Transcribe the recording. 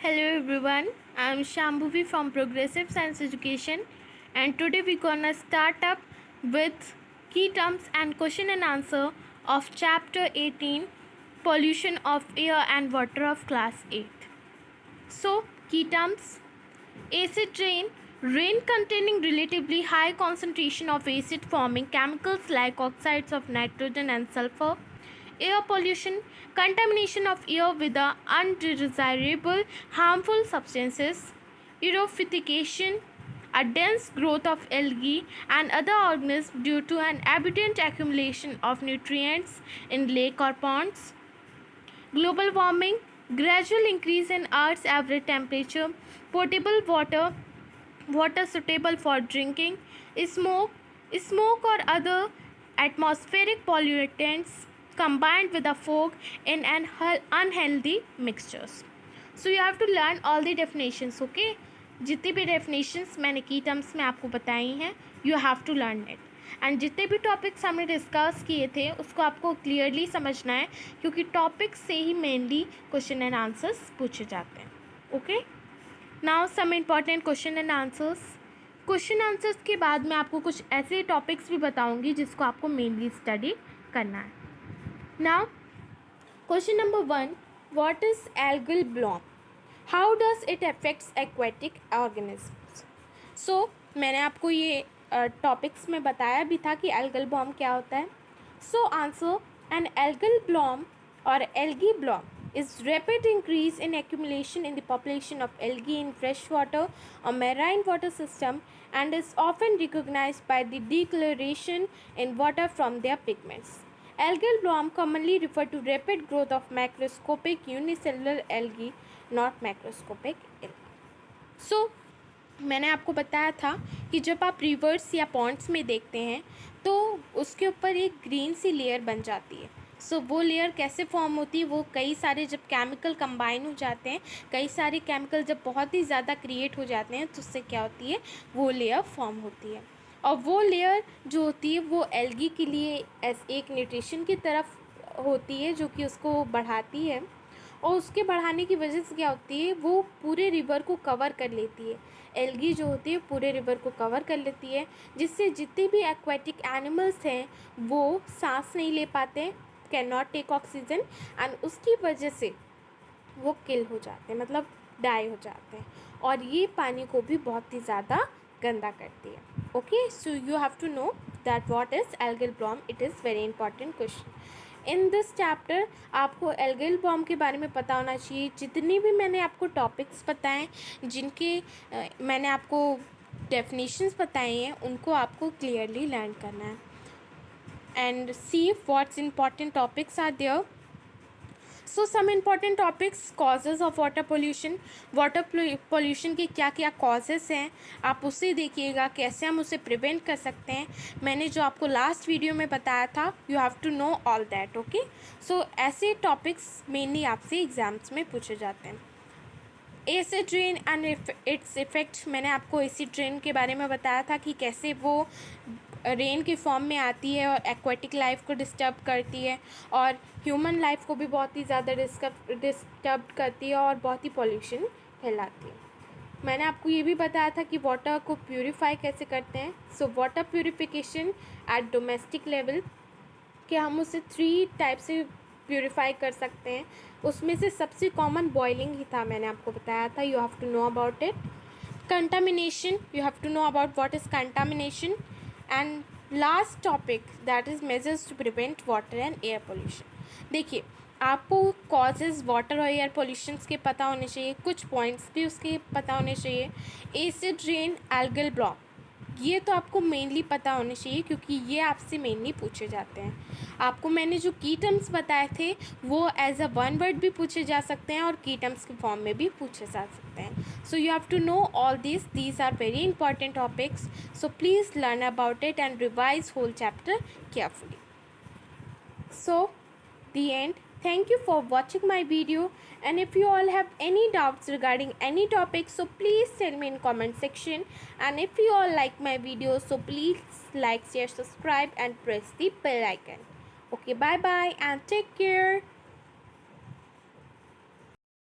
Hello everyone, I am Shambhuvi from Progressive Science Education, and today we're gonna start up with key terms and question and answer of chapter 18, Pollution of Air and Water of class 8. So, key terms: acid rain containing relatively high concentration of acid forming chemicals like oxides of nitrogen and sulfur. Air pollution, contamination of air with the undesirable harmful substances. Eutrophication, a dense growth of algae and other organisms due to an abundant accumulation of nutrients in lake or ponds. Global warming, gradual increase in Earth's average temperature. Potable water suitable for drinking. Smoke or other atmospheric pollutants combined with the fog in an unhealthy mixtures. So you have to learn all the definitions, okay? जितनी भी definitions मैंने की terms में आपको बताई हैं, you have to learn it. And जितने भी टॉपिक्स हमने डिस्कस किए थे उसको आपको क्लियरली समझना है, क्योंकि टॉपिक्स से ही मेनली क्वेश्चन एंड आंसर्स पूछे जाते हैं. Okay, now some important question and answers. Question answers के बाद मैं आपको कुछ ऐसे टॉपिक्स भी बताऊंगी जिसको आपको मेनली स्टडी करना है. Now question number 1, what is algal bloom, how does it affects aquatic organisms. So मैंने आपको ये टॉपिक्स में बताया भी था कि एल्गल ब्लॉम क्या होता है. सो आंसर, एन एल्गल ब्लॉम और algae ब्लॉम is rapid increase in accumulation in the population of algae in freshwater or marine water system and is often recognized by the decoloration in water from their pigments. Algal bloom commonly refer to rapid growth of macroscopic unicellular algae, not macroscopic algae. So मैंने आपको बताया था कि जब आप reverse या Pond's में देखते हैं तो उसके ऊपर एक ग्रीन सी लेयर बन जाती है. सो वो लेयर कैसे फॉर्म होती है, वो कई सारे जब केमिकल कंबाइन हो जाते हैं, कई सारे केमिकल जब बहुत ही ज़्यादा क्रिएट हो जाते हैं तो उससे क्या होती है, वो लेयर फॉर्म होती है. और वो लेयर जो होती है वो एल्गी के लिए एक न्यूट्रिशन की तरफ होती है जो कि उसको बढ़ाती है. और उसके बढ़ाने की वजह से क्या होती है, वो पूरे रिवर को कवर कर लेती है. एल्गी जो होती है पूरे रिवर को कवर कर लेती है, जिससे जितने भी एक्वेटिक एनिमल्स हैं वो सांस नहीं ले पाते, can not take oxygen, and उसकी वजह से वो किल हो जाते हैं, मतलब डाई हो जाते हैं. और ये पानी को भी बहुत ही ज़्यादा गंदा करती है. Okay, so you have to know that what is algal bloom. It is very important question in this chapter. आपको एल्गल ब्लॉम के बारे में पता होना चाहिए. जितनी भी मैंने आपको टॉपिक्स बताएं, जिनके मैंने आपको डेफिनेशंस बताई हैं, उनको आपको क्लियरली लर्न करना है. And see what's important topics are there. So some important topics, causes of water pollution. Water pollution के क्या क्या कॉजेज़ हैं आप उसे देखिएगा, कैसे हम उसे प्रिवेंट कर सकते हैं. मैंने जो आपको लास्ट वीडियो में बताया था, you have to know all that. Okay, so ऐसे टॉपिक्स मेनली आपसे एग्जाम्स में पूछे जाते हैं. Acid rain and its effect, मैंने आपको एसिड रेन के बारे में बताया था कि कैसे वो रेन के फॉर्म में आती है और एक्वेटिक लाइफ को डिस्टर्ब करती है और ह्यूमन लाइफ को भी बहुत ही ज़्यादा डिस्टर्ब करती है और बहुत ही पॉल्यूशन फैलाती है. मैंने आपको ये भी बताया था कि वाटर को प्यूरिफाई कैसे करते हैं. So water purification at domestic level, कि हम उसे 3 टाइप से प्यूरिफाई कर सकते हैं. उसमें से सबसे कॉमन बॉइलिंग ही था, मैंने आपको बताया था. You have to know about it. Contamination, you have to know about what is contamination. And last topic, that is measures to prevent water and air pollution. देखिए, आपको कॉजेज़ वाटर और air pollutions के पता होने चाहिए, कुछ points भी उसके पता होने चाहिए. एसिड रेन, एल्गल ब्लॉम, ये तो आपको मेनली पता होने चाहिए क्योंकि ये आपसे मेनली पूछे जाते हैं. आपको मैंने जो की टर्म्स बताए थे वो एज अ वन वर्ड भी पूछे जा सकते हैं और की टर्म्स के फॉर्म में भी पूछे जा सकते हैं. So you have to know all these are very important topics. So please learn about it and revise whole chapter carefully. So the end. Thank you for watching my video, and if you all have any doubts regarding any topic, so please tell me in comment section. And if you all like my video, so please like, share, subscribe and press the bell icon. Okay, bye bye and take care.